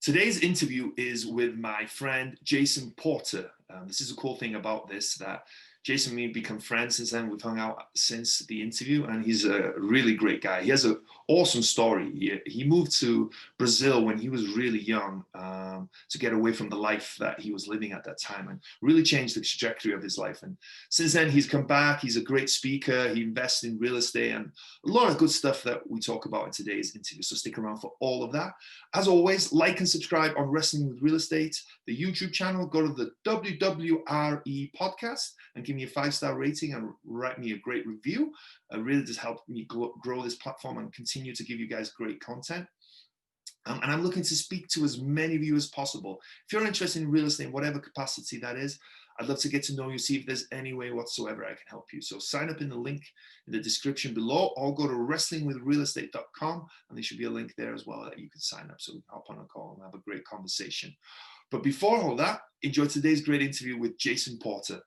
Today's interview is with my friend, Jason Porter. This is a cool thing about this, that Jason and me become friends since then. We've hung out since the interview, and he's a really great guy. He has an awesome story. He moved to Brazil when he was really young to get away from the life that he was living at that time, and really changed the trajectory of his life. And since then, he's come back. He's a great speaker. He invests in real estate and a lot of good stuff that we talk about in today's interview. So stick around for all of that. As always, like and subscribe on Wrestling with Real Estate, the YouTube channel. Go to the WWRE Podcast and give me a 5-star rating and write me a great review. It really does help me grow this platform and continue to give you guys great content. And I'm looking to speak to as many of you as possible. If you're interested in real estate in whatever capacity that is, I'd love to get to know you, see if there's any way whatsoever I can help you. So sign up in the link in the description below, or go to wrestlingwithrealestate.com, and there should be a link there as well that you can sign up so we can hop on a call and have a great conversation. But before all that, enjoy today's great interview with Jason Porter.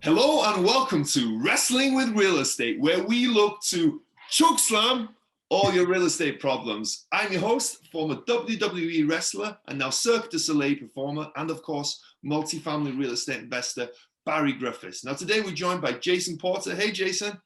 Hello and welcome to Wrestling with Real Estate, where we look to chokeslam all your real estate problems. I'm your host, former WWE wrestler and now Cirque du Soleil performer, and of course, multifamily real estate investor, Barri Griffiths. Now today we're joined by Jason Porter. Hey, Jason.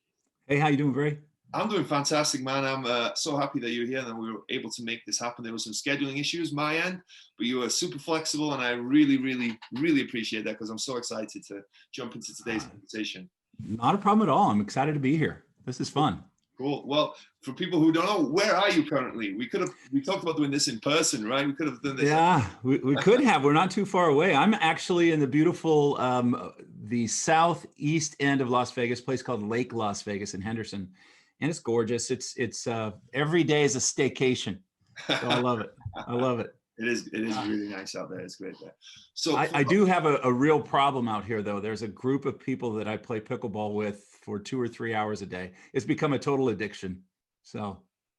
Hey, how you doing, Barry? I'm doing fantastic, man. I'm so happy that you're here and we were able to make this happen. There were some scheduling issues my end, but you were super flexible, and I really, really, really appreciate that because I'm so excited to jump into today's conversation. Not a problem at all. I'm excited to be here. This is fun. Cool. Well, for people who don't know, where are you currently? We talked about doing this in person, right? We could have done this. Yeah, we could have. We're not too far away. I'm actually in the beautiful, the southeast end of Las Vegas, a place called Lake Las Vegas in Henderson. And it's gorgeous. It's every day is a staycation. So I love it. I love it. It is really nice out there. It's great there. So I do have a real problem out here, though. There's a group of people that I play pickleball with for 2 or 3 hours a day. It's become a total addiction. So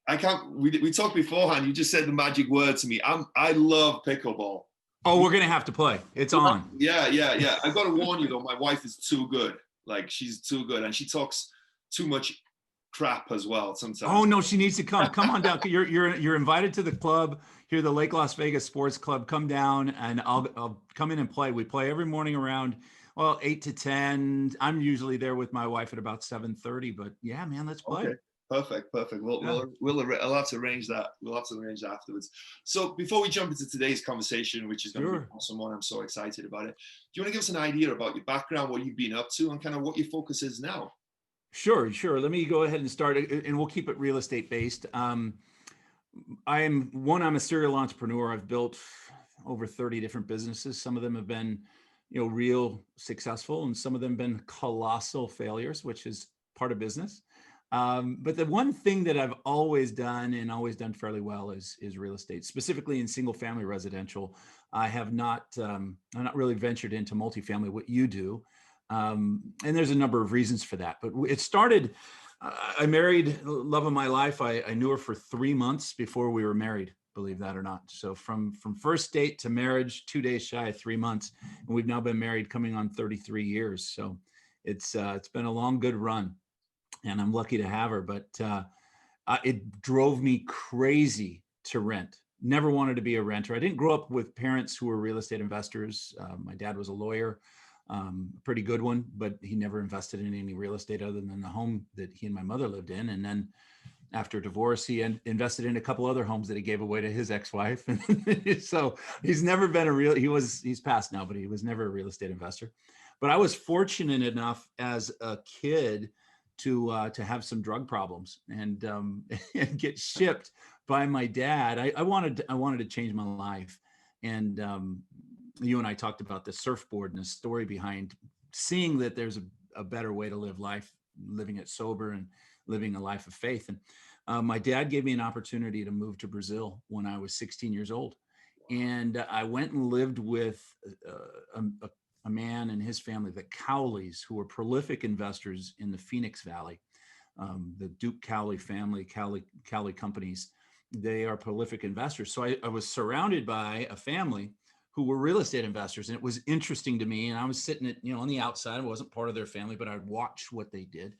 I can't. We talked beforehand. You just said the magic word to me. I love pickleball. Oh, we're gonna have to play. It's on. Yeah. I've got to warn you though. My wife is too good. Like, she's too good, and she talks too much crap as well sometimes. Oh no, she needs to come. Come on down. You're invited to the club here, the Lake Las Vegas Sports Club. Come down and I'll come in and play. We play every morning around 8 to 10. I'm usually there with my wife at about 7:30. But yeah, man, let's play. Okay. Perfect. I'll have to arrange that. We'll have to arrange that afterwards. So before we jump into today's conversation, which is going to be an awesome one, I'm so excited about it. Do you want to give us an idea about your background, what you've been up to, and kind of what your focus is now? Sure. Let me go ahead and start, and we'll keep it real estate based. I'm a serial entrepreneur. I've built over 30 different businesses. Some of them have been, real successful, and some of them have been colossal failures, which is part of business. But the one thing that I've always done and always done fairly well is real estate, specifically in single family residential. I have not really ventured into multifamily, what you do. And there's a number of reasons for that, but it started, I married love of my life. I knew her for 3 months before we were married, believe that or not. So from first date to marriage, 2 days shy of 3 months, and we've now been married coming on 33 years. So it's been a long, good run, and I'm lucky to have her, but it drove me crazy to rent. Never wanted to be a renter. I didn't grow up with parents who were real estate investors. My dad was a lawyer. A pretty good one, but he never invested in any real estate other than the home that he and my mother lived in. And then after divorce, he invested in a couple other homes that he gave away to his ex-wife. So he's never been he's passed now, but he was never a real estate investor. But I was fortunate enough as a kid to have some drug problems and get shipped by my dad. I wanted to change my life. And you and I talked about the surfboard and the story behind seeing that there's a better way to live life, living it sober and living a life of faith. And my dad gave me an opportunity to move to Brazil when I was 16 years old. And I went and lived with a man and his family, the Cowleys, who were prolific investors in the Phoenix Valley. the Duke Cowley family, Cowley companies. They are prolific investors. So I was surrounded by a family who were real estate investors. And it was interesting to me. And I was sitting on the outside. I wasn't part of their family, but I'd watch what they did.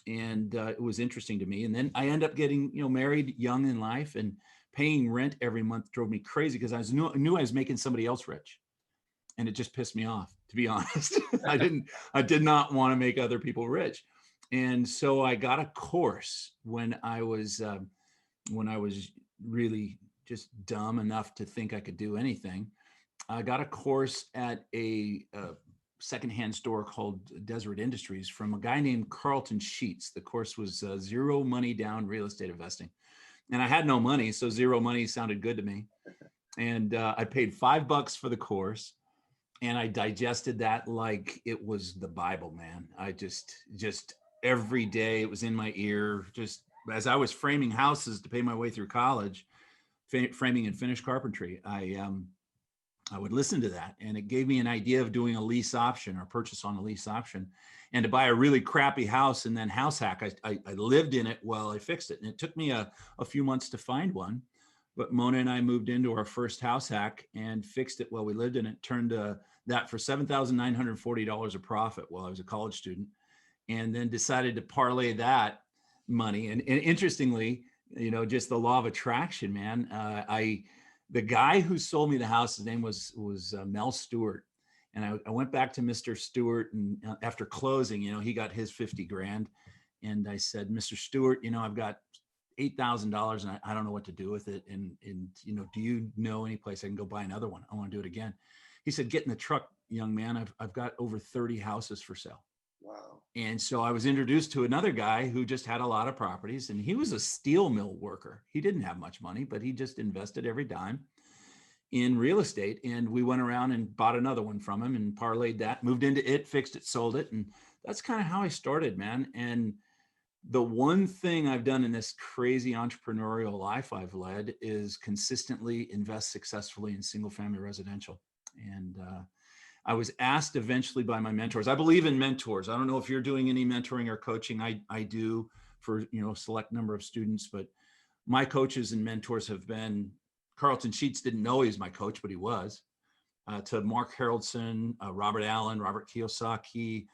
And it was interesting to me. And then I ended up getting, married young in life, and paying rent every month drove me crazy because I knew I was making somebody else rich. And it just pissed me off, to be honest. I did not want to make other people rich. And so I got a course when I was really just dumb enough to think I could do anything. I got a course at a secondhand store called Deseret Industries from a guy named Carlton Sheets. The course was zero money down real estate investing. And I had no money, so zero money sounded good to me. And I paid $5 for the course, and I digested that like it was the Bible, man. I just every day it was in my ear. Just as I was framing houses to pay my way through college, framing and finish carpentry, I would listen to that, and it gave me an idea of doing a lease option or purchase on a lease option, and to buy a really crappy house and then house hack. I lived in it while I fixed it, and it took me a few months to find one. But Mona and I moved into our first house hack and fixed it while we lived in it. Turned that for $7,940 a profit while I was a college student, and then decided to parlay that money. And interestingly, just the law of attraction, man. The guy who sold me the house, his name was Mel Stewart. And I went back to Mr. Stewart, and after closing, he got his 50 grand. And I said, Mr. Stewart, I've got $8,000 and I don't know what to do with it. And do you know any place I can go buy another one? I want to do it again. He said, get in the truck, young man. I've got over 30 houses for sale. Wow. And so I was introduced to another guy who just had a lot of properties, and he was a steel mill worker. He didn't have much money, but he just invested every dime in real estate. And we went around and bought another one from him and parlayed that, moved into it, fixed it, sold it. And that's kind of how I started, man. And the one thing I've done in this crazy entrepreneurial life I've led is consistently invest successfully in single family residential. And I was asked eventually by my mentors. I believe in mentors. I don't know if you're doing any mentoring or coaching. I do for a select number of students, but my coaches and mentors have been Carlton Sheets. Didn't know he was my coach, but he was. To Mark Haraldson, Robert Allen, Robert Kiyosaki,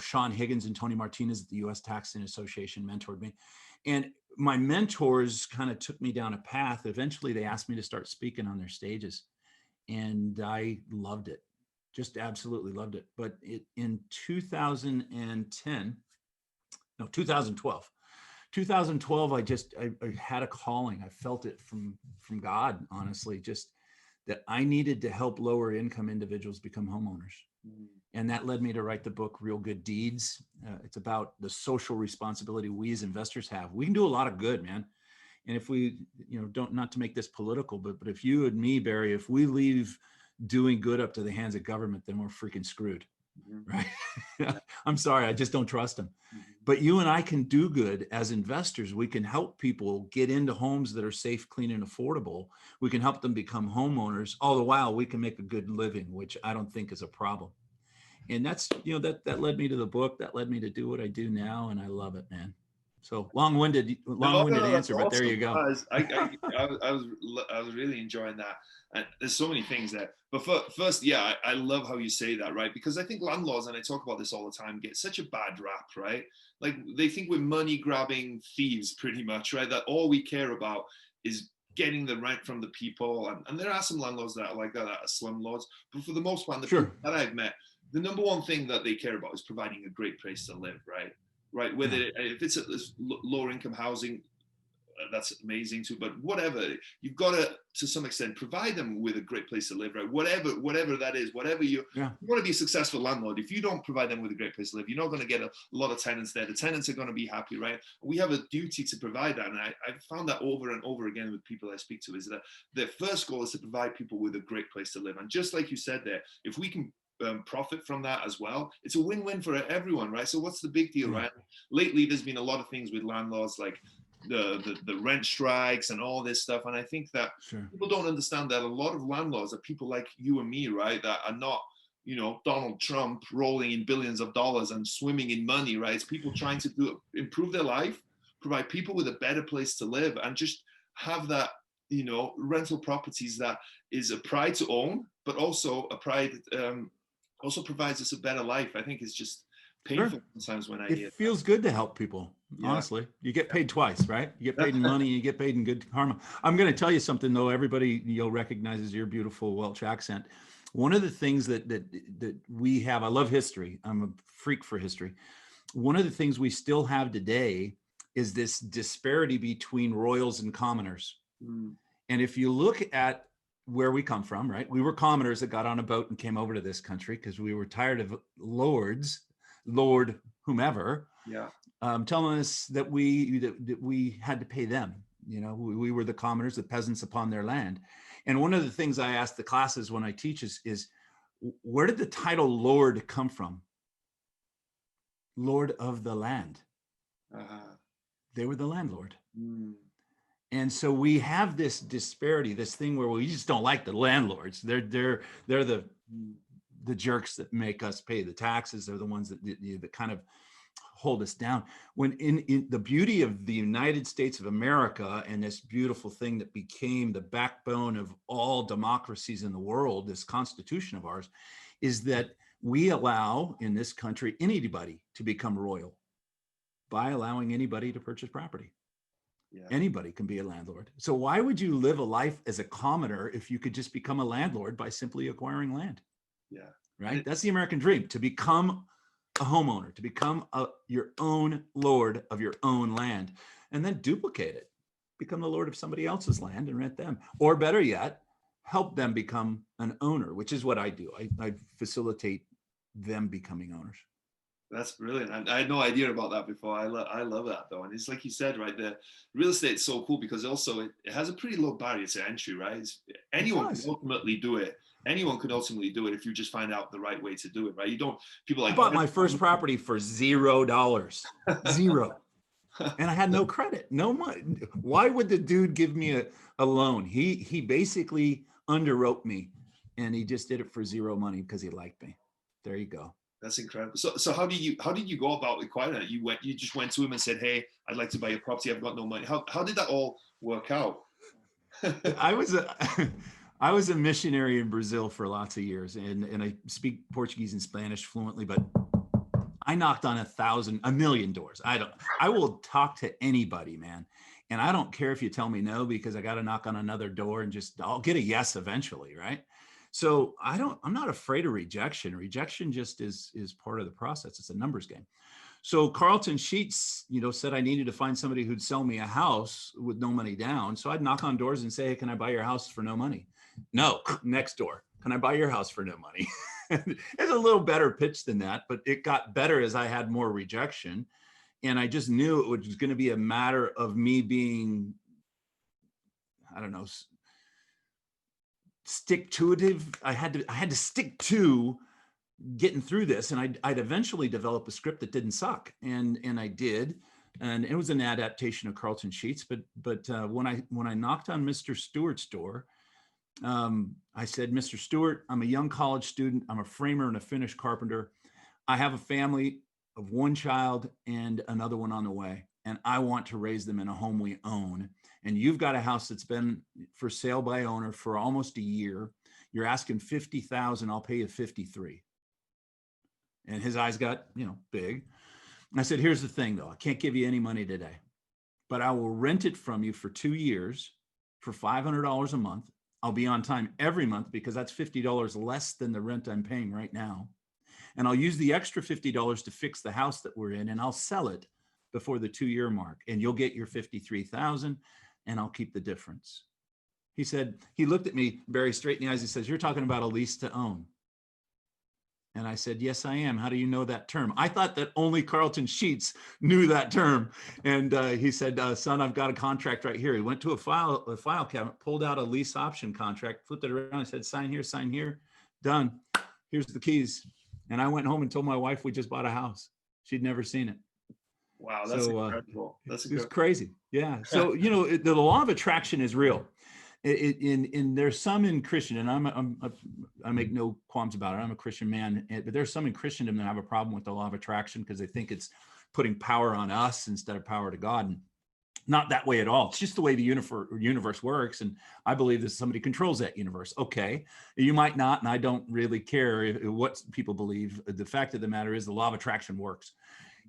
Sean Higgins and Tony Martinez at the U.S. Taxing Association mentored me. And my mentors kind of took me down a path. Eventually, they asked me to start speaking on their stages. And I loved it, just absolutely loved it. But in 2012, I had a calling. I felt it from God, honestly, just that I needed to help lower income individuals become homeowners. Mm-hmm. And that led me to write the book, Real Good Deeds. It's about the social responsibility we as investors have. We can do a lot of good, man. And if we, not to make this political, but if you and me, Barry, if we leave doing good up to the hands of government, then we're freaking screwed, right? I'm sorry, I just don't trust them. But you and I can do good as investors. We can help people get into homes that are safe, clean, and affordable. We can help them become homeowners. All the while, we can make a good living, which I don't think is a problem. And that's, that led me to the book. That led me to do what I do now, and I love it, man. So long-winded answer, but awesome. There you go. I was really enjoying that. And there's so many things there. But first, I love how you say that, right? Because I think landlords, and I talk about this all the time, get such a bad rap, right? Like they think we're money-grabbing thieves pretty much, right? That all we care about is getting the rent from the people. And there are some landlords that are like that are slumlords. But for the most part, the people that I've met, the number one thing that they care about is providing a great place to live, right? Right, whether if it's lower income housing, that's amazing too. But whatever, you've got to some extent, provide them with a great place to live, right? Whatever that is, whatever you want to be a successful landlord. If you don't provide them with a great place to live, you're not going to get a lot of tenants there. The tenants are going to be happy, right? We have a duty to provide that, and I found that over and over again with people I speak to is that their first goal is to provide people with a great place to live. And just like you said there, if we can profit from that as well, it's a win-win for everyone, right? So what's the big deal, right? Lately there's been a lot of things with landlords like the rent strikes and all this stuff, and I think that people don't understand that a lot of landlords are people like you and me, right, that are not Donald Trump rolling in billions of dollars and swimming in money, right? It's people trying to improve their life, provide people with a better place to live, and just have that, rental properties that is a pride to own, but also a pride, also provides us a better life. I think it's just painful sometimes when I hear it feels good to help people. Yeah. Honestly, you get paid twice, right? You get paid in money, you get paid in good karma. I'm going to tell you something though. Everybody, recognizes your beautiful Welsh accent. One of the things that we have, I love history. I'm a freak for history. One of the things we still have today is this disparity between royals and commoners. Mm. And if you look at where we come from, right? We were commoners that got on a boat and came over to this country because we were tired of lords, Lord whomever, telling us that we had to pay them. We were the commoners, the peasants upon their land. And one of the things I ask the classes when I teach is where did the title Lord come from? Lord of the land. They were the landlord. Mm. And so we have this disparity, this thing where we just don't like the landlords. They're the jerks that make us pay the taxes. They're the ones that kind of hold us down. When in the beauty of the United States of America and this beautiful thing that became the backbone of all democracies in the world, this Constitution of ours, is that we allow in this country anybody to become royal by allowing anybody to purchase property. Yeah. Anybody can be a landlord. So why would you live a life as a commoner if you could just become a landlord by simply acquiring land? Yeah. Right. That's the American dream, to become a homeowner, to become your own lord of your own land, and then duplicate it, become the lord of somebody else's land and rent them. Or better yet, help them become an owner, which is what I do. I facilitate them becoming owners. That's brilliant. I had no idea about that before. I love that though. And it's like you said, right, the real estate is so cool because also it has a pretty low barrier to entry, right? Anyone can ultimately do it. Anyone could ultimately do it if you just find out the right way to do it, right? I bought my first property for $0. Zero. And I had no credit, no money. Why would the dude give me a loan? He basically underwrote me, and he just did it for zero money because he liked me. There you go. That's incredible. So how did you go about acquiring it? You just went to him and said, "Hey, I'd like to buy your property. I've got no money." How did that all work out? I was a missionary in Brazil for lots of years, and I speak Portuguese and Spanish fluently, but I knocked on a million doors. I will talk to anybody, man. And I don't care if you tell me no, because I got to knock on another door and I'll get a yes eventually. Right. So I'm not afraid of rejection. Rejection just is part of the process. It's a numbers game. So Carlton Sheets, said I needed to find somebody who'd sell me a house with no money down. So I'd knock on doors and say, "Hey, can I buy your house for no money?" "No." "Next door. Can I buy your house for no money?" It's a little better pitch than that, but it got better as I had more rejection. And I just knew it was going to be a matter of me being, I don't know, stick-to-itive. I had to stick to getting through this, and I'd eventually develop a script that didn't suck, and I did, and it was an adaptation of Carlton Sheets. But when I knocked on Mr. Stewart's door, I said, "Mr. Stewart, I'm a young college student. I'm a framer and a finished carpenter. I have a family of one child and another one on the way, and I want to raise them in a home we own. And you've got a house that's been for sale by owner for almost a year. You're asking $50,000. I'll pay you $53,000. And his eyes got, big. And I said, "Here's the thing, though. I can't give you any money today, but I will rent it from you for 2 years for $500 a month. I'll be on time every month because that's $50 less than the rent I'm paying right now. And I'll use the extra $50 to fix the house that we're in, and I'll sell it before the 2-year mark. And you'll get your $53,000, and I'll keep the difference." He looked at me very straight in the eyes. He says, "You're talking about a lease to own." And I said, "Yes, I am. How do you know that term?" I thought that only Carlton Sheets knew that term. And he said, "Son, I've got a contract right here." He went to a file cabinet, pulled out a lease option contract, flipped it around, and said, "Sign here, done. Here's the keys." And I went home and told my wife we just bought a house. She'd never seen it. Wow, that's incredible. That's incredible. It's crazy. Yeah. So, the law of attraction is real. In there's some in Christian, and I make no qualms about it. I'm a Christian man, but there's some in Christendom that have a problem with the law of attraction because they think it's putting power on us instead of power to God. And not that way at all. It's just the way the universe works. And I believe that somebody controls that universe. Okay, you might not, and I don't really care what people believe. The fact of the matter is the law of attraction works.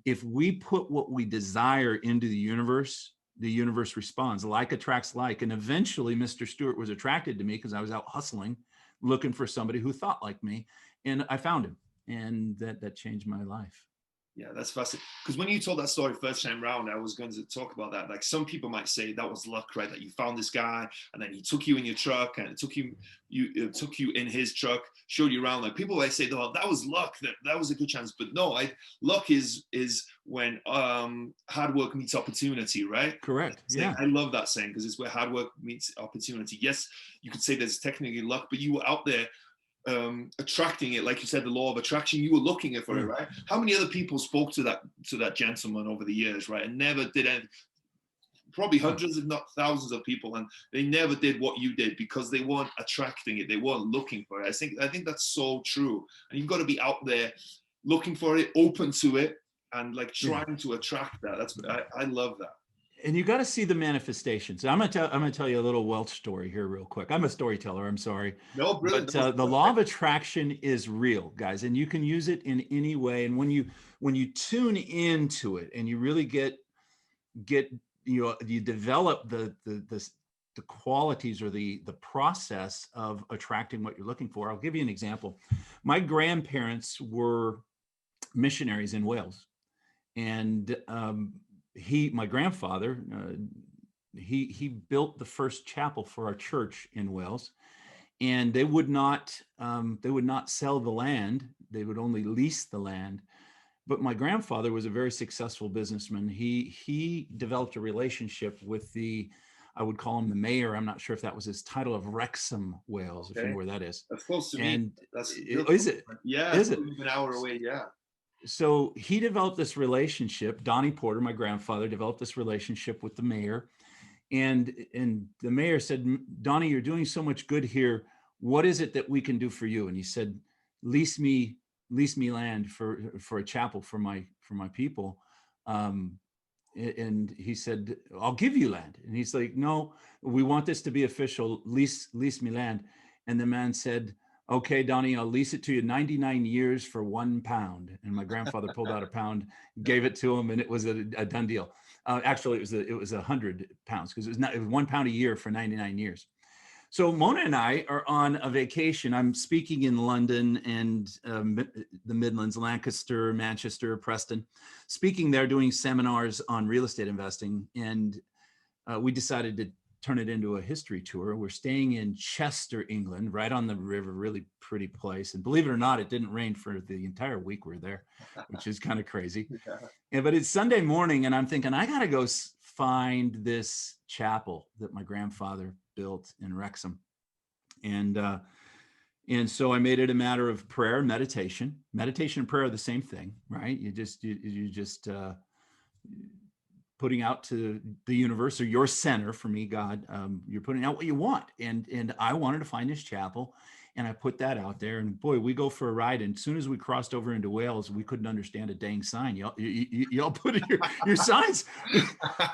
If we put what we desire into the universe responds. Like attracts like. And eventually Mr. Stewart was attracted to me because I was out hustling, looking for somebody who thought like me. And I found him. And that changed my life. Yeah, that's fascinating. Because when you told that story first time round, I was going to talk about that. Like some people might say that was luck, right? That you found this guy and then he took you in your truck and it took you in his truck, showed you around. Like people might say, oh, that was luck. That was a good chance. But no, luck is when hard work meets opportunity, right? Correct. Yeah. I love that saying because it's where hard work meets opportunity. Yes, you could say there's technically luck, but you were out there attracting it, like you said, the law of attraction. You were looking for it, right? How many other people spoke to that gentleman over the years, right, and never did anything? Probably hundreds, if not thousands, of people, and they never did what you did because they weren't attracting it. They weren't looking for it. I think that's so true. And you've got to be out there looking for it, open to it, and like trying to attract that. I love that. And you got to see the manifestations. I'm gonna tell you a little Welsh story here real quick. I'm a storyteller. I'm sorry. No, brilliant. But the law of attraction is real, guys, and you can use it in any way. And when you tune into it and you really get you develop the qualities or the process of attracting what you're looking for. I'll give you an example. My grandparents were missionaries in Wales, and my grandfather, he built the first chapel for our church in Wales, and they would not sell the land. They would only lease the land. But my grandfather was a very successful businessman. He developed a relationship with I would call him the mayor. I'm not sure if that was his title, of Wrexham, Wales, if you know where that is. That's close to me. Is it? Yeah. Is it? An hour away. Yeah. So he developed this relationship. Donnie Porter, my grandfather, developed this relationship with the mayor. And the mayor said, Donnie, you're doing so much good here. What is it that we can do for you? And he said, lease me land for a chapel for my people. And he said, I'll give you land. And he's like, no, we want this to be official. Lease me land. And the man said, okay, Donnie, I'll lease it to you 99 years for £1. And my grandfather pulled out £1, gave it to him, and it was a done deal. Actually, it was £100 because it was £1 a year for 99 years. So Mona and I are on a vacation. I'm speaking in London and the Midlands, Lancaster, Manchester, Preston, speaking there, doing seminars on real estate investing. And we decided to turn it into a history tour. We're staying in Chester, England, right on the river, really pretty place. And believe it or not, it didn't rain for the entire week we're there, which is kind of crazy. But it's Sunday morning and I'm thinking, I got to go find this chapel that my grandfather built in Wrexham. And so I made it a matter of prayer and meditation. Meditation and prayer are the same thing, right? You just putting out to the universe, or your center, for me, God, you're putting out what you want. And I wanted to find this chapel, and I put that out there. And boy, we go for a ride. And as soon as we crossed over into Wales, we couldn't understand a dang sign. Y'all put your signs.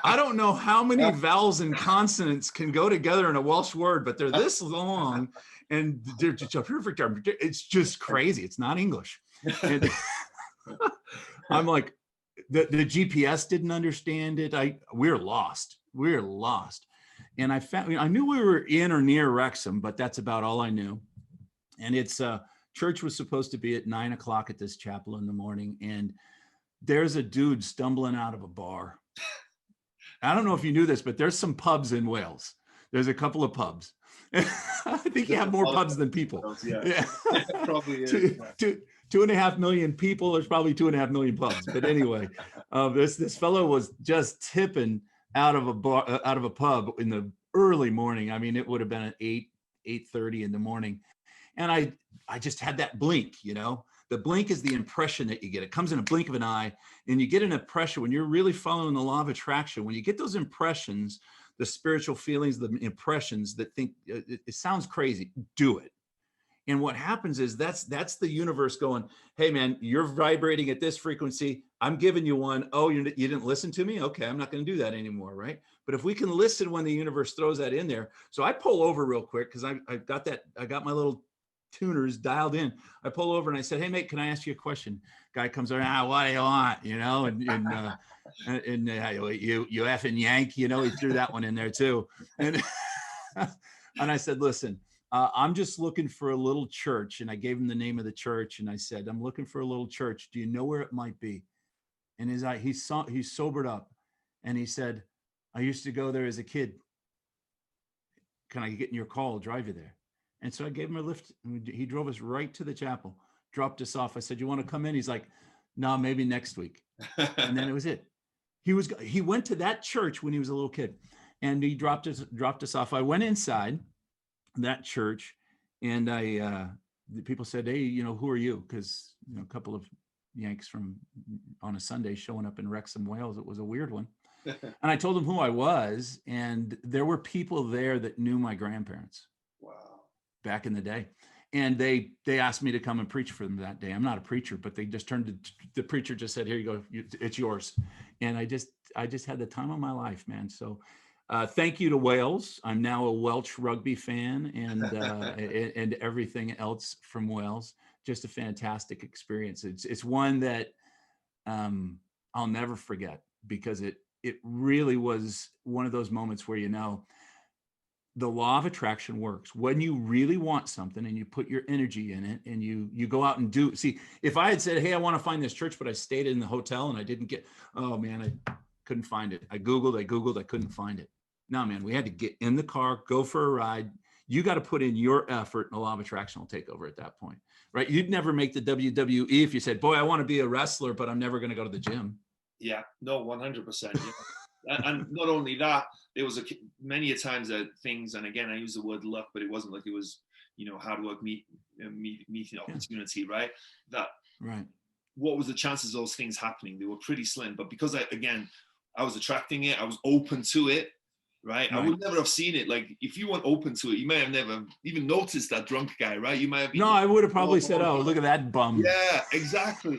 I don't know how many vowels and consonants can go together in a Welsh word, but they're this long, and they're just perfect. It's just crazy. It's not English. And I'm like, the GPS didn't understand it. We're lost. And I knew we were in or near Wrexham, but that's about all I knew. And it's church was supposed to be at 9 o'clock at this chapel in the morning. And there's a dude stumbling out of a bar. I don't know if you knew this, but there's some pubs in Wales. There's a couple of pubs. I think you have more pubs than people. Yeah. Probably is. 2.5 million people. There's probably 2.5 million pubs. But anyway, this fellow was just tipping out of a pub in the early morning. I mean, it would have been at 8:30 in the morning, and I just had that blink. The blink is the impression that you get. It comes in a blink of an eye, and you get an impression when you're really following the law of attraction. When you get those impressions, the spiritual feelings, the impressions that think it sounds crazy, do it. And what happens is that's the universe going, hey man, you're vibrating at this frequency. I'm giving you one. Oh, you didn't listen to me? Okay, I'm not going to do that anymore, right? But if we can listen when the universe throws that in there. So I pull over real quick because I got my little tuners dialed in. I pull over and I said, hey mate, can I ask you a question? Guy comes over, what do you want? You know, and you effing Yank, you know, he threw that one in there too. And and I said, listen, I'm just looking for a little church. And I gave him the name of the church. And I said, I'm looking for a little church. Do you know where it might be? And he sobered up and he said, I used to go there as a kid. Can I get in your car? I'll drive you there. And so I gave him a lift. He drove us right to the chapel, dropped us off. I said, you want to come in? He's like, no, maybe next week. And then it was it. He went to that church when he was a little kid and he dropped us off. I went inside that church and the people said, hey, you know, who are you? Because, you know, a couple of Yanks from on a Sunday showing up in Wrexham, Wales. It was a weird one. And I told them who I was. And there were people there that knew my grandparents. Wow. Back in the day. And they asked me to come and preach for them that day. I'm not a preacher, but they just the preacher just said, here you go, it's yours. And I just had the time of my life, man. So thank you to Wales. I'm now a Welsh rugby fan and everything else from Wales. Just a fantastic experience. It's one that I'll never forget because it really was one of those moments where, you know, the law of attraction works. When you really want something and you put your energy in it and you go out and do. See, if I had said, hey, I want to find this church, but I stayed in the hotel and I didn't get, oh man, I couldn't find it. I Googled, I couldn't find it. No, man, we had to get in the car, go for a ride. You got to put in your effort and the law of attraction will take over at that point, right? You'd never make the WWE if you said, boy, I want to be a wrestler, but I'm never going to go to the gym. Yeah, no, 100%. Yeah. And not only that, there was many a times that things, and again, I use the word luck, but it wasn't like it was, you know, hard work meeting opportunity, right? That right. What was the chances of those things happening? They were pretty slim, but because I was attracting it, I was open to it. Right? I would never have seen it. Like, if you weren't open to it, you may have never even noticed that drunk guy, right? You might have. No, I would have probably said, "Oh, look at that bum." Yeah, exactly.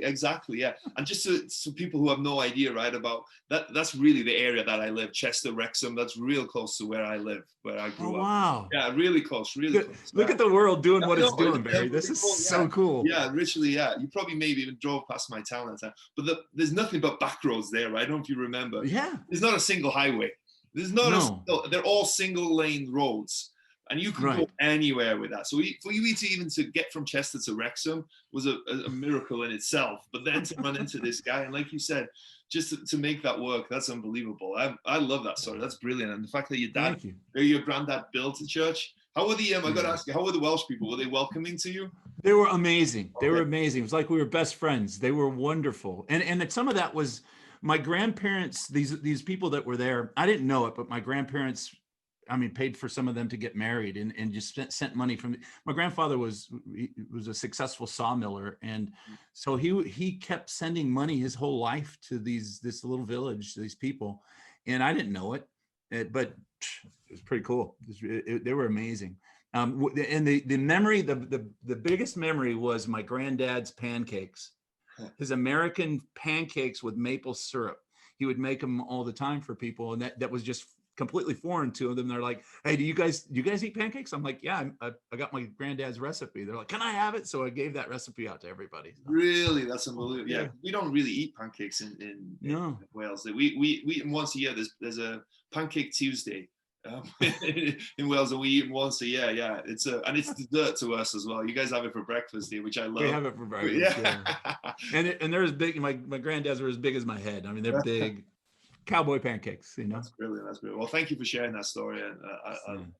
Yeah, and just so people who have no idea, right, about that, that's really the area that I live, Chester, Wrexham. That's real close to where I live, where I grew up. Wow. Yeah, really close, really close. Look at the world doing what it's doing, Barry. This is so cool. Yeah, literally, yeah. You probably maybe even drove past my town at the time, but there's nothing but back roads there, right? I don't know if you remember. Yeah. There's not a single highway. There's not they're all single lane roads and you can go anywhere with that. So for you to get from Chester to Wrexham was a miracle in itself, but then to run into this guy and like you said, just to make that work, that's unbelievable. I love that story. That's brilliant. And the fact that your granddad built a church. How were I got to ask you, how were the Welsh people? Were they welcoming to you? They were amazing. They were amazing. It was like we were best friends. They were wonderful. And some of that was my grandparents, these people that were there, I didn't know it, but my grandparents, I mean, paid for some of them to get married and just sent money from my grandfather was a successful sawmiller. And so he kept sending money his whole life to this little village, these people. And I didn't know it, but it was pretty cool. They were amazing. And the memory, the biggest memory was my granddad's pancakes. His American pancakes with maple syrup. He would make them all the time for people. And that was just completely foreign to them. They're like, hey, do you guys eat pancakes? I'm like, yeah, I got my granddad's recipe. They're like, can I have it? So I gave that recipe out to everybody. Really? That's unbelievable. Yeah. We don't really eat pancakes in Wales. We eat them once a year. There's a Pancake Tuesday. In Wales, and we eat once a year. Yeah, it's dessert to us as well. You guys have it for breakfast here, which I love. We have it for breakfast. Yeah. and they're as big. My granddad's are as big as my head. I mean, they're big cowboy pancakes. You know, that's brilliant. That's brilliant. Well, thank you for sharing that story, and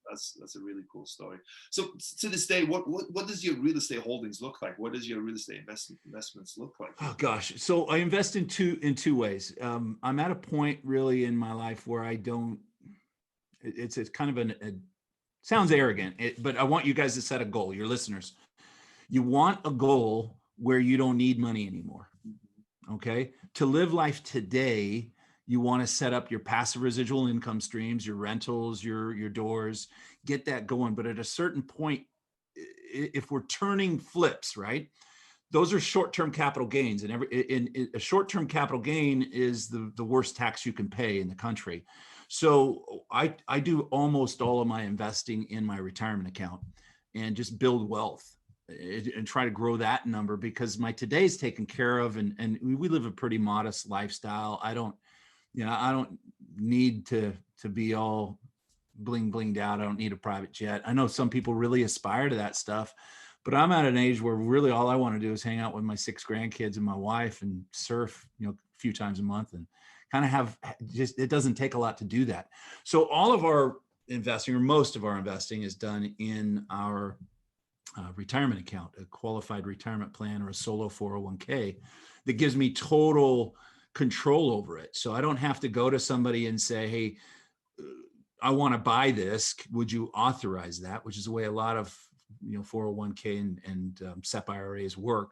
that's a really cool story. So to this day, what does your real estate holdings look like? What does your real estate investments look like? Oh gosh, so I invest in two ways. I'm at a point really in my life where I don't. It's kind of sounds arrogant, but I want you guys to set a goal, your listeners. You want a goal where you don't need money anymore. Okay. To live life today, You want to set up your passive residual income streams, your rentals, your doors, get that going. But at a certain point, if we're turning flips, right? Those are short-term capital gains, and a short-term capital gain is the worst tax you can pay in the country. So I do almost all of my investing in my retirement account and just build wealth and try to grow that number, because my today is taken care of, and we live a pretty modest lifestyle. I don't need to be all bling blinged out. I don't need a private jet. I know some people really aspire to that stuff, but I'm at an age where really all I want to do is hang out with my 6 grandkids and my wife and surf, a few times a month, and kind of it doesn't take a lot to do that. So all of our investing, or most of our investing, is done in our retirement account, a qualified retirement plan, or a solo 401k that gives me total control over it. So I don't have to go to somebody and say, hey, I want to buy this. Would you authorize that? Which is the way a lot of 401k and SEP IRAs work.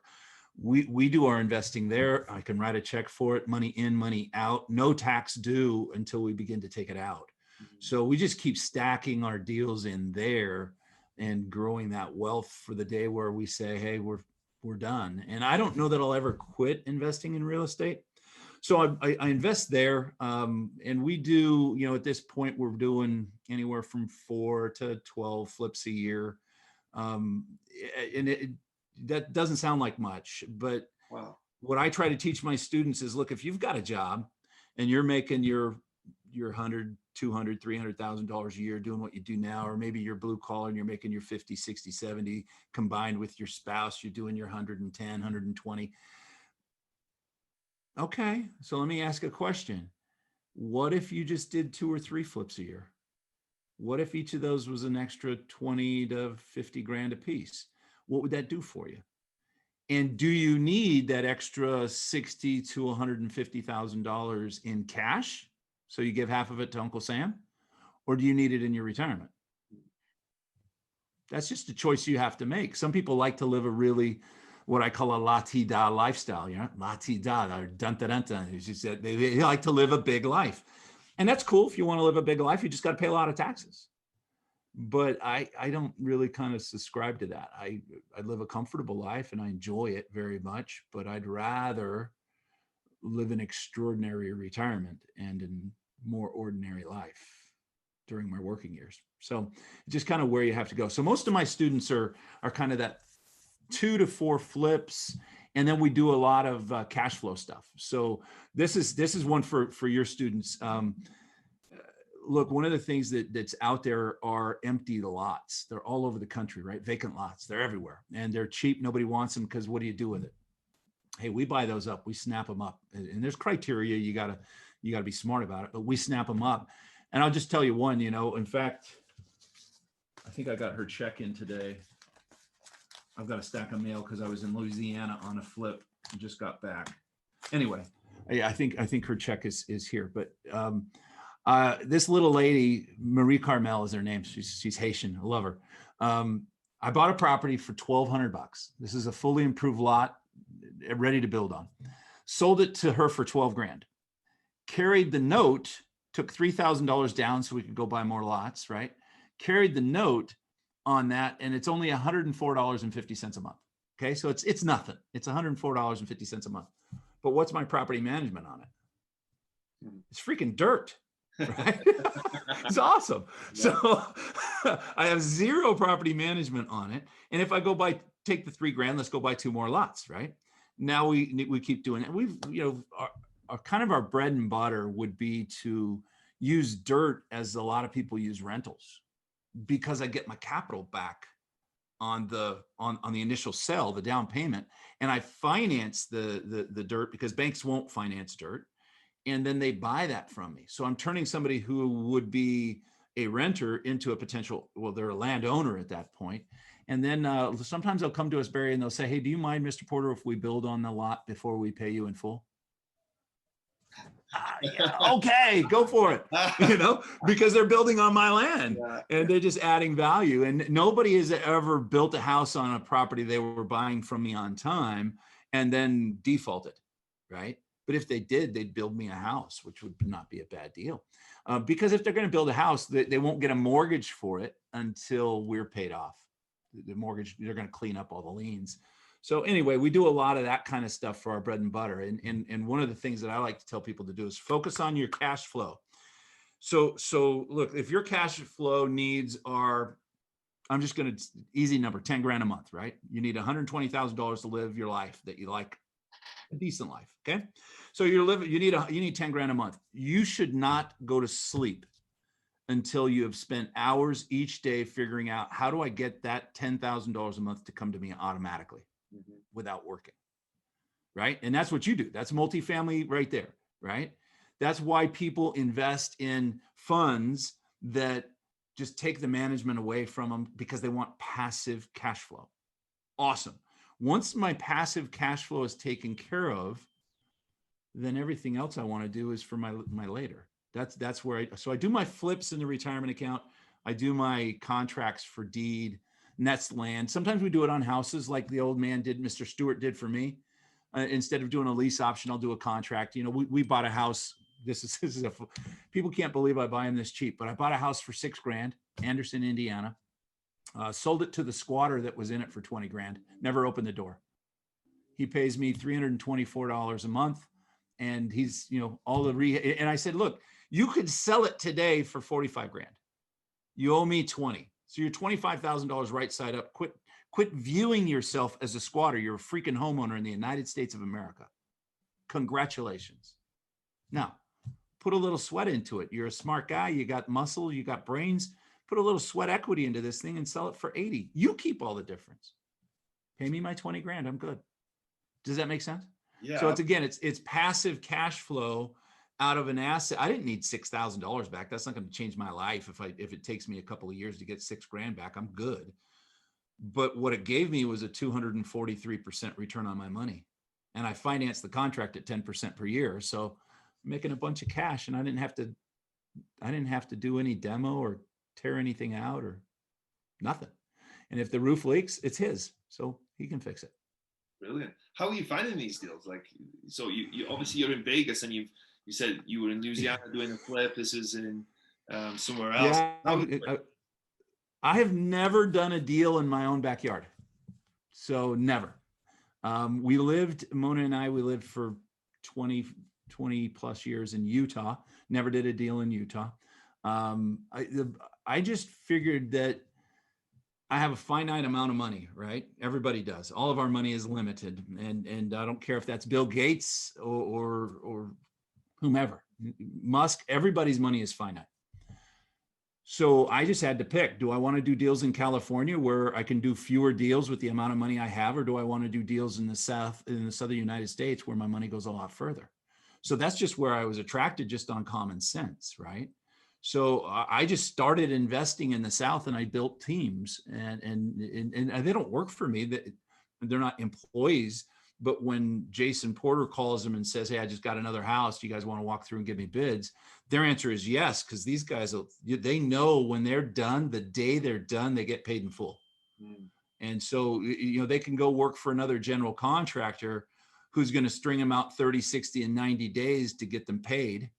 We do our investing there. I can write a check for it, money in, money out, no tax due until we begin to take it out. So we just keep stacking our deals in there and growing that wealth for the day where we say, hey, we're done. And I don't know that I'll ever quit investing in real estate. So I invest there, and we do, at this point, we're doing anywhere from 4 to 12 flips a year. And that doesn't sound like much, but wow. What I try to teach my students is, look, if you've got a job and you're making your $100,000, $200,000, $300,000 a year doing what you do now, or maybe you're blue collar and you're making your 50, 60, 70, combined with your spouse, you're doing your 110, 120. Okay, so let me ask a question. What if you just did 2 or 3 flips a year? What if each of those was an extra 20 to 50 grand a piece? What would that do for you? And do you need that extra $60,000 to $150,000 in cash, so you give half of it to Uncle Sam? Or do you need it in your retirement? That's just a choice you have to make. Some people like to live a really, what I call a la-ti-da lifestyle, la-ti-da, or dun-da-dun-da. They like to live a big life. And that's cool. If you want to live a big life, you just got to pay a lot of taxes. But I don't really kind of subscribe to that. I live a comfortable life and I enjoy it very much, but I'd rather live an extraordinary retirement and a more ordinary life during my working years. So just kind of where you have to go. So most of my students are kind of that 2 to 4 flips. And then we do a lot of cash flow stuff. So this is one for your students. Look, one of the things that's out there are empty lots. They're all over the country, right? Vacant lots. They're everywhere, and they're cheap. Nobody wants them because what do you do with it? Hey, we buy those up. We snap them up, and there's criteria. You gotta be smart about it, but we snap them up. And I'll just tell you one. In fact, I think I got her check in today. I've got a stack of mail because I was in Louisiana on a flip and just got back. Anyway, I think her check is here, but. This little lady, Marie Carmel is her name. She's Haitian. I love her. I bought a property for $1,200. This is a fully improved lot, ready to build on. Sold it to her for 12 grand. Carried the note, took $3,000 down so we could go buy more lots, right? Carried the note on that, and it's only $104.50 a month. Okay, so it's nothing. It's $104.50 a month. But what's my property management on it? It's freaking dirt. Right? It's awesome. Yeah. So I have 0 property management on it. And if I take the 3 grand, let's go buy 2 more lots, right? Now we keep doing it. We've, our kind of our bread and butter would be to use dirt as a lot of people use rentals, because I get my capital back on the initial sell, the down payment. And I finance the dirt because banks won't finance dirt. And then they buy that from me. So I'm turning somebody who would be a renter into a potential, well, they're a landowner at that point. And then sometimes they'll come to us, Barry, and they'll say, hey, do you mind, Mr. Porter, if we build on the lot before we pay you in full? Yeah, okay, go for it, because they're building on my land, and they're just adding value. And nobody has ever built a house on a property they were buying from me on time and then defaulted, right? But if they did, they'd build me a house, which would not be a bad deal. Because if they're going to build a house, they won't get a mortgage for it until we're paid off. The mortgage, they're going to clean up all the liens. So anyway, we do a lot of that kind of stuff for our bread and butter. And one of the things that I like to tell people to do is focus on your cash flow. So look, if your cash flow needs are, I'm just going to, easy number, 10 grand a month, right? You need $120,000 to live your life that you like, a decent life. Okay. So you need 10 grand a month. You should not go to sleep until you have spent hours each day figuring out, how do I get that $10,000 a month to come to me automatically without working? Right. And that's what you do. That's multifamily right there. Right. That's why people invest in funds that just take the management away from them, because they want passive cash flow. Awesome. Once my passive cash flow is taken care of, then everything else I want to do is for my later. That's where I do my flips in the retirement account. I do my contracts for deed, and that's land. Sometimes we do it on houses like the old man did, Mr. Stewart did for me. Instead of doing a lease option, I'll do a contract. You know, we bought a house. This is people can't believe I buy them this cheap, but I bought a house for $6 grand, Anderson, Indiana. Sold it to the squatter that was in it for 20 grand. Never opened the door. He pays me $324 a month, and he's, you know, all the and I said, look, you could sell it today for 45 grand. You owe me 20. So you're $25,000 right side up. Quit viewing yourself as a squatter. You're a freaking homeowner in the United States of America. Congratulations. Now, put a little sweat into it. You're a smart guy. You got muscle. You got brains. Put a little sweat equity into this thing and sell it for 80. You keep all the difference. Pay me my 20 grand. I'm good. Does that make sense? Yeah. So it's passive cash flow out of an asset. I didn't need $6,000 back. That's not going to change my life. If it takes me a couple of years to get $6 grand back, I'm good. But what it gave me was a 243% return on my money. And I financed the contract at 10% per year. So I'm making a bunch of cash, and I didn't have to do any demo or tear anything out or nothing. And if the roof leaks, it's his, so he can fix it. Brilliant. How are you finding these deals? Like, so you obviously you're in Vegas, and you said you were in Louisiana doing a flip. This is in somewhere else. Yeah, I have never done a deal in my own backyard. So never. Mona and I lived for 20 plus years in Utah. Never did a deal in Utah. I just figured that I have a finite amount of money, right? Everybody does. All of our money is limited. And I don't care if that's Bill Gates or whomever, Musk, everybody's money is finite. So I just had to pick, do I want to do deals in California where I can do fewer deals with the amount of money I have, or do I want to do deals in the southern United States where my money goes a lot further? So that's just where I was attracted, just on common sense, right? So I just started investing in the South, and I built teams, and they don't work for me. They're not employees. But when Jason Porter calls them and says, hey, I just got another house, do you guys want to walk through and give me bids? Their answer is yes, because these guys, they know when they're done, the day they're done, they get paid in full. And so, you know, they can go work for another general contractor who's going to string them out 30, 60, and 90 days to get them paid,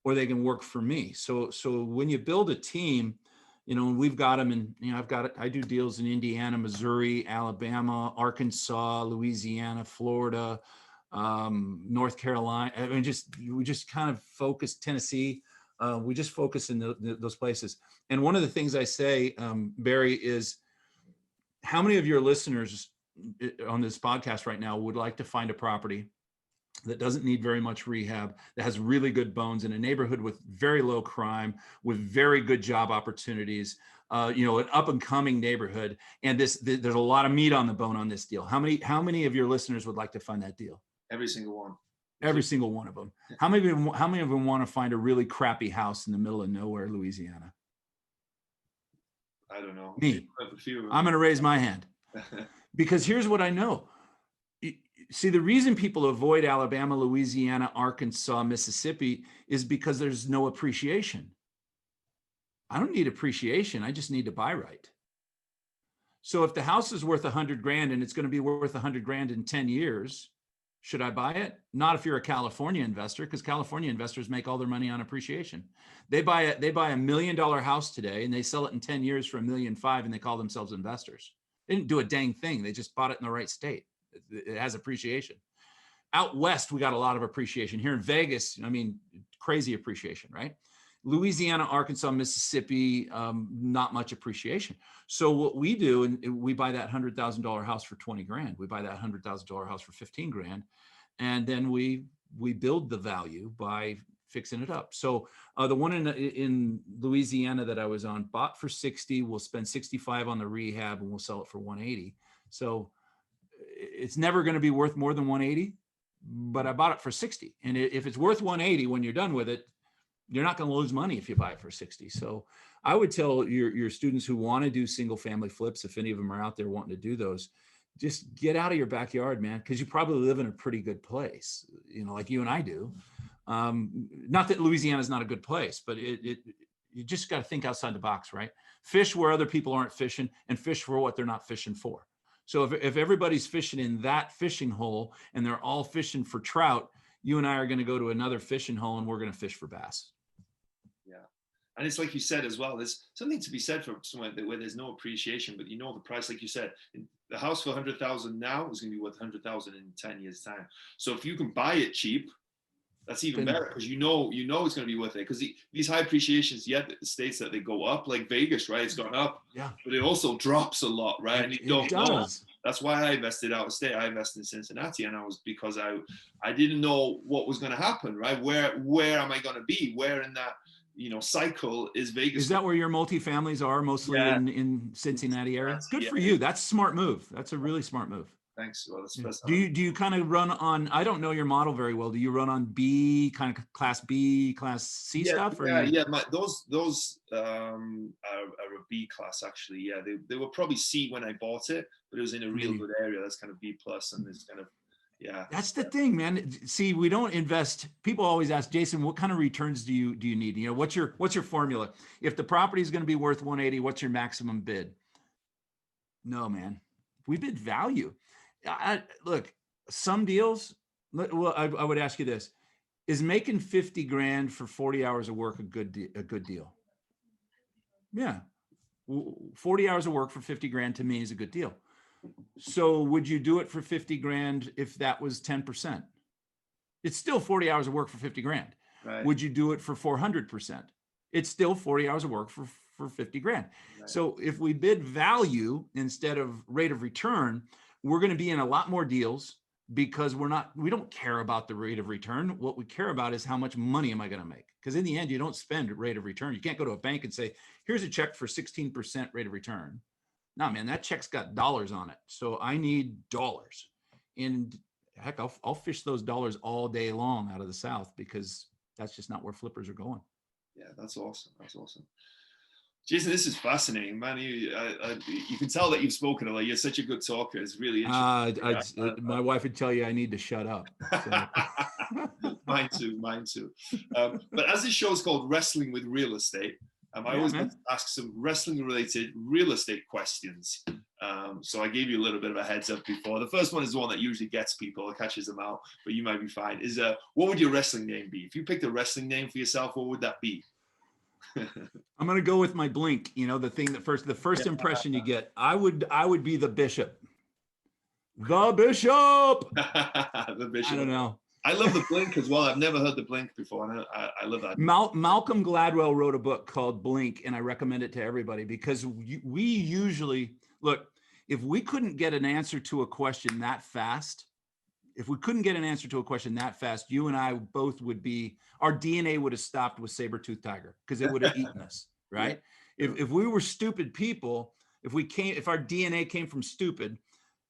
or they can work for me. So when you build a team, you know, we've got them in, you know, I do deals in Indiana, Missouri, Alabama, Arkansas, Louisiana, Florida, North Carolina. I mean, we just kind of focus, Tennessee. We just focus in those places. And one of the things I say, Barry, is how many of your listeners on this podcast right now would like to find a property that doesn't need very much rehab, that has really good bones, in a neighborhood with very low crime, with very good job opportunities, you know, an up and coming neighborhood. And there's a lot of meat on the bone on this deal. How many of your listeners would like to find that deal? Every single one. Every single one of them. How many of them want to find a really crappy house in the middle of nowhere, Louisiana? I don't know. Me. I'm going to raise my hand, because here's what I know. See, the reason people avoid Alabama, Louisiana, Arkansas, Mississippi is because there's no appreciation. I don't need appreciation. I just need to buy right. So if the house is worth 100 grand and it's going to be worth 100 grand in 10 years, Should I buy it? Not if you're a California investor, because California investors make all their money on appreciation. They buy $1 million house today and they sell it in 10 years for $1.5 million, and they call themselves investors. They didn't do a dang thing. They just bought it in the right state. It has appreciation. Out west, we got a lot of appreciation. Here in Vegas, I mean, crazy appreciation, right? Louisiana, Arkansas, Mississippi, not much appreciation. So what we do, and we buy that $100,000 house for 20 grand. We buy that $100,000 house for 15 grand. And then we build the value by fixing it up. So the one in Louisiana that I was on, bought for 60, we'll spend 65 on the rehab and we'll sell it for 180. So it's never going to be worth more than 180, but I bought it for 60. And if it's worth 180 when you're done with it, you're not going to lose money if you buy it for 60. So I would tell your students who want to do single family flips, if any of them are out there wanting to do those, just get out of your backyard, man, because you probably live in a pretty good place, like you and I do. Not that Louisiana is not a good place, but you just got to think outside the box, right? Fish where other people aren't fishing, and fish for what they're not fishing for. So if everybody's fishing in that fishing hole and they're all fishing for trout, you and I are going to go to another fishing hole and we're going to fish for bass. Yeah. And it's like you said as well, there's something to be said for somewhere where there's no appreciation, but the price, like you said, the house for 100,000 now is going to be worth 100,000 in 10 years time. So if you can buy it cheap, that's even better, because you know it's going to be worth it. Because these high appreciations, the states that they go up, like Vegas, right? It's gone up, but it also drops a lot, right? And you don't know. That's why I invested out of state. I invested in Cincinnati, and because I didn't know what was going to happen, right? Where am I going to be? Where in that cycle is Vegas? Is that where your multifamilies are mostly in Cincinnati area? Good for you. That's a smart move. That's a really smart move. Thanks. Well, that's do you kind of run on, I don't know your model very well. Do you run on B, kind of class B, class C stuff? Or Those are a B class actually. Yeah, they were probably C when I bought it, but it was in a real good area. That's kind of B plus, and it's kind of That's the thing, man. See, we don't invest. People always ask, Jason, what kind of returns do you need? What's your formula? If the property is going to be worth 180, what's your maximum bid? No, man. We bid value. Look, some deals. Well, I would ask you this: is making 50 grand for 40 hours of work a good deal? Yeah, 40 hours of work for 50 grand to me is a good deal. So would you do it for 50 grand if that was 10%? It's still 40 hours of work for 50 grand. Right. Would you do it for 400%? It's still 40 hours of work for 50 grand. Right. So if we bid value instead of rate of return, we're going to be in a lot more deals, because we don't care about the rate of return. What we care about is how much money am I going to make? Because in the end, you don't spend rate of return. You can't go to a bank and say, here's a check for 16% rate of return. No, man, that check's got dollars on it. So I need dollars. And heck, I'll fish those dollars all day long out of the South, because that's just not where flippers are going. Yeah, that's awesome. That's awesome. Jason, this is fascinating, man. You can tell that you've spoken a lot. You're such a good talker. It's really interesting. My wife would tell you I need to shut up. So. Mine too. But as this show is called Wrestling with Real Estate, I always like to ask some wrestling-related real estate questions. So I gave you a little bit of a heads up before. The first one is the one that usually gets people, or catches them out, but you might be fine. Is what would your wrestling name be? If you picked a wrestling name for yourself, what would that be? I'm going to go with my blink. The thing that the first impression you get. I would be the Bishop. The Bishop. The Bishop. I don't know. I love the Blink as well. I've never heard the Blink before, and I love that. Malcolm Gladwell wrote a book called Blink, and I recommend it to everybody, because we usually look, if we couldn't get an answer to a question that fast, you and I both would be, our DNA would have stopped with saber-toothed tiger, because it would have eaten us, right? If we were stupid people, if our DNA came from stupid,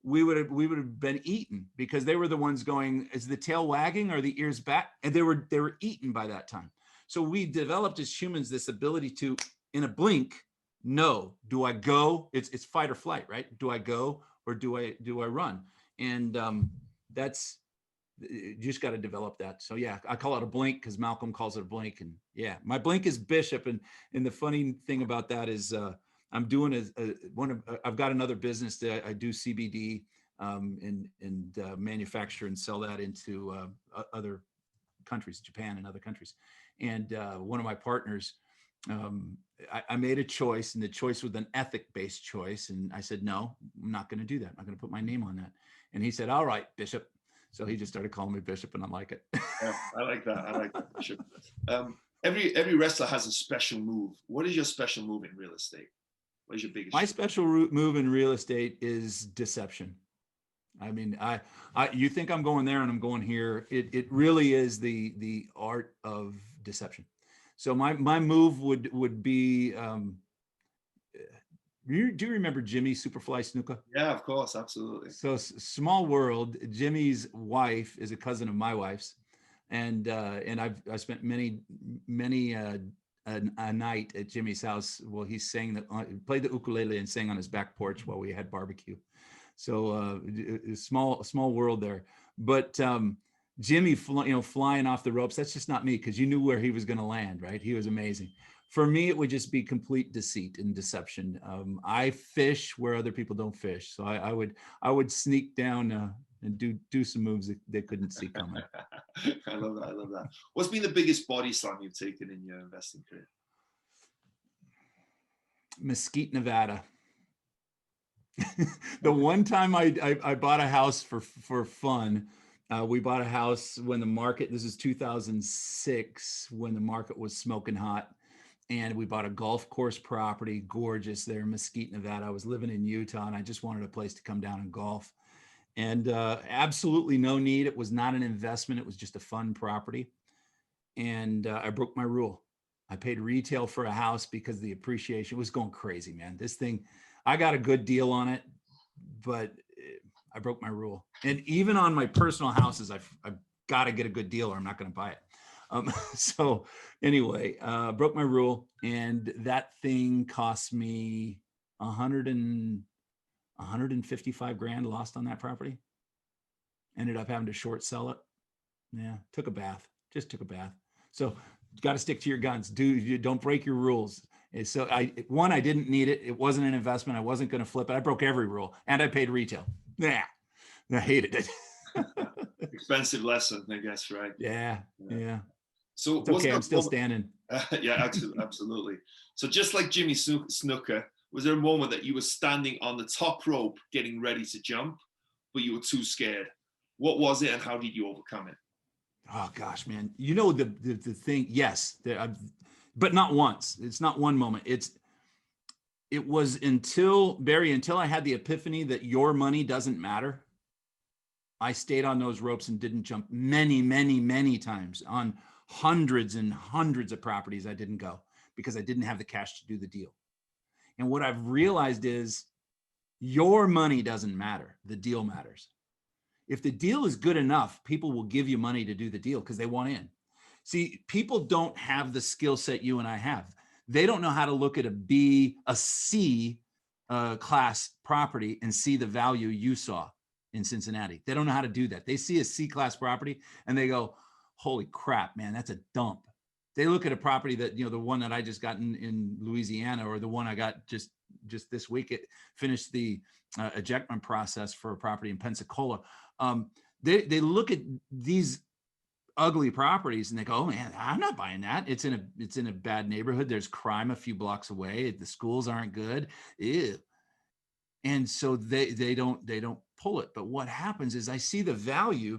we would have been eaten, because they were the ones going, is the tail wagging or the ears back? And they were eaten by that time. So we developed as humans this ability to, in a blink, know, do I go? It's fight or flight, right? Do I go or do I run? And that's, you just got to develop that. So yeah, I call it a blink because Malcolm calls it a blink. And yeah, my blink is Bishop. And the funny thing about that is I'm doing I've got another business that I do CBD. and manufacture and sell that into other countries, Japan and other countries. And one of my partners, I made a choice, and the choice was an ethic-based choice. And I said, no, I'm not going to do that. I'm not going to put my name on that. And he said, all right, Bishop. So he just started calling me Bishop, and I like it. Yeah, I like that. I like that, Bishop. Every wrestler has a special move. What is your special move in real estate? What is your biggest? My special move in real estate is deception. I mean, you think I'm going there and I'm going here. It really is the art of deception. So my move would be. Do you remember Jimmy Superfly Snuka? Yeah, of course, absolutely. So small world. Jimmy's wife is a cousin of my wife's, and I spent many a night at Jimmy's house. Well, he played the ukulele and sang on his back porch while we had barbecue. So small world there. But Jimmy, flying off the ropes, that's just not me, because you knew where he was going to land, right? He was amazing. For me, it would just be complete deceit and deception. I fish where other people don't fish. So I would sneak down and do some moves that they couldn't see coming. I love that. What's been the biggest body slam you've taken in your investing career? Mesquite, Nevada. The one time I bought a house for fun. We bought a house when this is 2006, when the market was smoking hot. And we bought a golf course property, gorgeous there in Mesquite, Nevada. I was living in Utah, and I just wanted a place to come down and golf. And absolutely no need. It was not an investment. It was just a fun property. And I broke my rule. I paid retail for a house because the appreciation was going crazy, man. This thing, I got a good deal on it, but I broke my rule. And even on my personal houses, I've got to get a good deal or I'm not going to buy it. So anyway, broke my rule, and that thing cost me 155 grand lost on that property. Ended up having to short sell it. Yeah, took a bath. So got to stick to your guns. Don't break your rules. And so I didn't need it. It wasn't an investment. I wasn't going to flip it. I broke every rule, and I paid retail. Yeah, I hated it. Expensive lesson, I guess, right? Yeah. So it's okay, I'm still standing. Yeah, absolutely. So just like Jimmy Snuka, was there a moment that you were standing on the top rope getting ready to jump, but you were too scared? What was it, and how did you overcome it? Oh gosh, man. You know, the thing, yes, but not once. It's not one moment. It was until I had the epiphany that your money doesn't matter. I stayed on those ropes and didn't jump many times on hundreds and hundreds of properties. I didn't go because I didn't have the cash to do the deal. And what I've realized is your money doesn't matter. The deal matters. If the deal is good enough, people will give you money to do the deal because they want in. See, people don't have the skill set you and I have. They don't know how to look at a C class property and see the value you saw in Cincinnati. They don't know how to do that. They see a C class property and they go, holy crap, man, that's a dump. They look at a property that, the one that I just got in Louisiana, or the one I got just this week, it finished the ejectment process for a property in Pensacola. They look at these ugly properties and they go, oh man, I'm not buying that. It's in a bad neighborhood. There's crime a few blocks away. The schools aren't good. Ew. And so they don't pull it. But what happens is I see the value,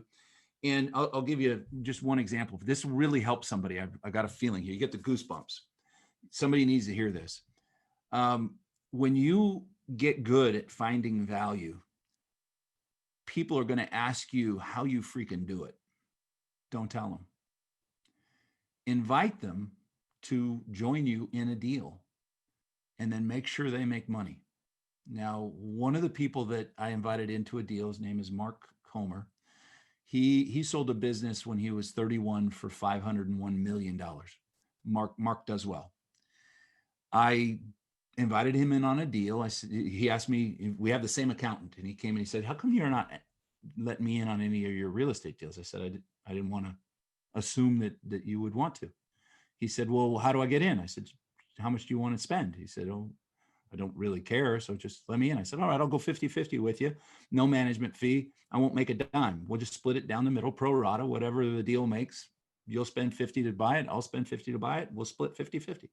and I'll give you just one example. This really helps somebody. I got a feeling here. You get the goosebumps. Somebody needs to hear this. When you get good at finding value, people are going to ask you how you freaking do it. Don't tell them. Invite them to join you in a deal, and then make sure they make money. Now, one of the people that I invited into a deal, his name is Mark Comer. He sold a business when he was 31 for $501 million. Mark does well. I invited him in on a deal. He asked me, we have the same accountant, and he came and he said, how come you're not letting me in on any of your real estate deals? I said, I didn't want to assume that you would want to. He said, well, how do I get in? I said, how much do you want to spend? He said, oh, I don't really care. So just let me in. I said, all right, I'll go 50-50 with you. No management fee. I won't make a dime. We'll just split it down the middle, pro rata, whatever the deal makes. You'll spend 50 to buy it. I'll spend 50 to buy it. We'll split 50-50.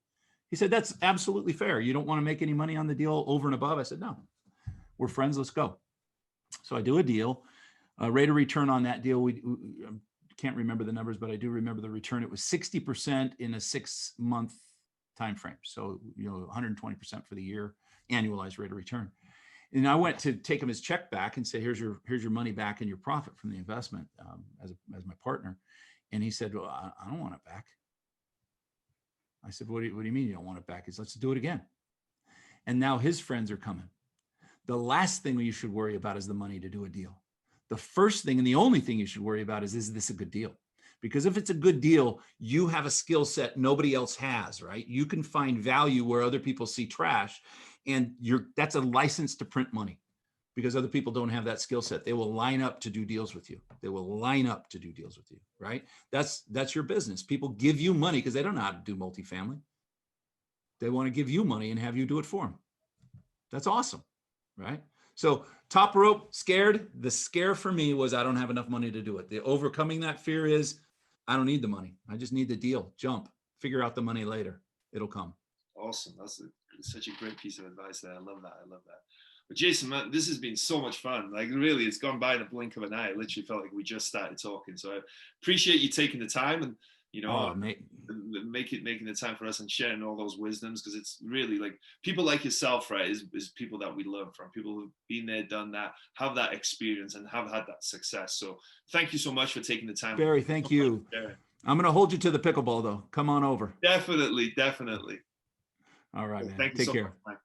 He said, that's absolutely fair. You don't want to make any money on the deal over and above? I said, no, we're friends. Let's go. So I do a deal. Rate of return on that deal, we can't remember the numbers, but I do remember the return. It was 60% in a 6-month time frame. So, 120% for the year, annualized rate of return. And I went to take him his check back and say, here's your money back and your profit from the investment as my partner. And he said, well, I don't want it back. I said, what do you mean you don't want it back? He said, let's do it again. And now his friends are coming. The last thing you should worry about is the money to do a deal. The first thing and the only thing you should worry about is this a good deal? Because if it's a good deal, you have a skill set nobody else has, right? You can find value where other people see trash, and that's a license to print money because other people don't have that skill set. They will line up to do deals with you. They will line up to do deals with you, right? That's your business. People give you money because they don't know how to do multifamily. They want to give you money and have you do it for them. That's awesome, right? So top rope, scared. The scare for me was I don't have enough money to do it. The overcoming that fear is I don't need the money. I just need the deal. Jump. Figure out the money later. It'll come. Awesome. That's such a great piece of advice there. I love that. But Jason, man, this has been so much fun. Like really, it's gone by in a blink of an eye. I literally felt like we just started talking. So I appreciate you taking the time and, making the time for us and sharing all those wisdoms, because it's really like people like yourself, right, is people that we learn from, people who've been there, done that, have that experience and have had that success. So thank you so much for taking the time. Barry, thank you. I'm going to hold you to the pickleball though. Come on over. Definitely. All right, man. Thank you. Take so care. much, man.